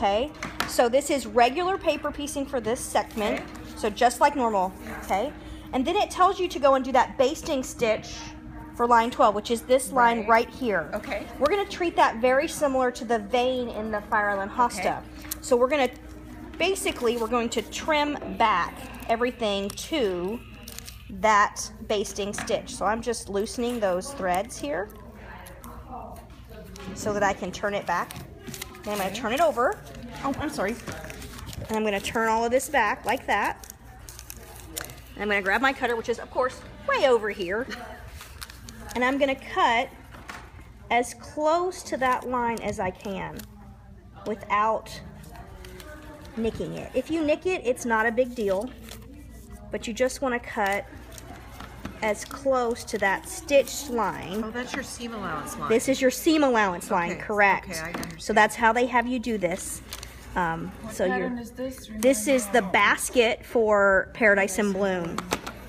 Okay, so this is regular paper piecing for this segment, so just like normal, okay? And then it tells you to go and do that basting stitch for line 12, which is this line right here. Okay. We're gonna treat that very similar to the vein in the Fire Island Hosta. So we're gonna, basically, we're going to trim back everything to that basting stitch. So I'm just loosening those threads here so that I can turn it back. Then I'm going to turn it over. Oh, I'm sorry. And I'm going to turn all of this back like that. And I'm going to grab my cutter, which is, of course, way over here. And I'm going to cut as close to that line as I can without nicking it. If you nick it, it's not a big deal, but you just want to cut as close to that stitched line. Oh, that's your seam allowance line. This is your seam allowance line, correct. Okay, I understand. So that's how they have you do this. What pattern is this? This is the basket for Paradise in Bloom.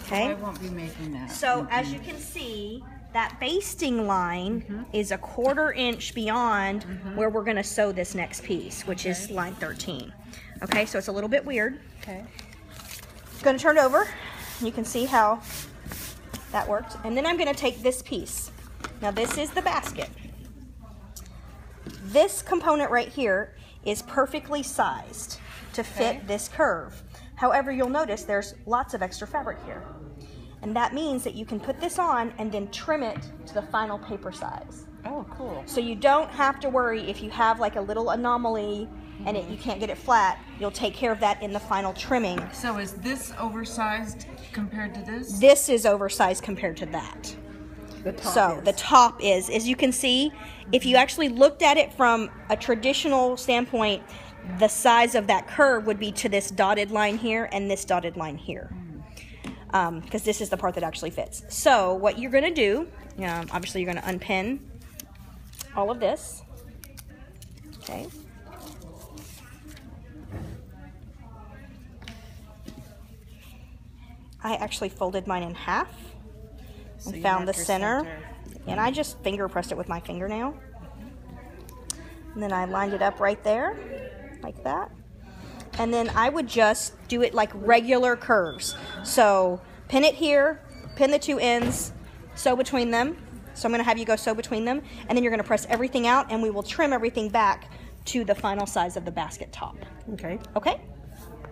Okay. I won't be making that. So as you can see, that basting line is a 1/4 inch beyond where we're going to sew this next piece, which is line 13. Okay, so it's a little bit weird. Okay. Going to turn it over. You can see how that worked. And then I'm going to take this piece. Now this is the basket. This component right here is perfectly sized to fit this curve. However, you'll notice there's lots of extra fabric here. And that means that you can put this on and then trim it to the final paper size. Oh, cool. So you don't have to worry if you have like a little anomaly and you can't get it flat. You'll take care of that in the final trimming. So is this oversized compared to this? This is oversized compared to that. The top So the top is, as you can see, if you actually looked at it from a traditional standpoint, the size of that curve would be to this dotted line here and this dotted line here. Because this is the part that actually fits. So what you're going to do, obviously you're going to unpin all of this. Okay. I actually folded mine in half and found the center. And I just finger pressed it with my fingernail. And then I lined it up right there, like that. And then I would just do it like regular curves. So pin it here, pin the two ends, sew between them. So I'm going to have you go sew between them. And then you're going to press everything out and we will trim everything back to the final size of the basket top. Okay. Okay?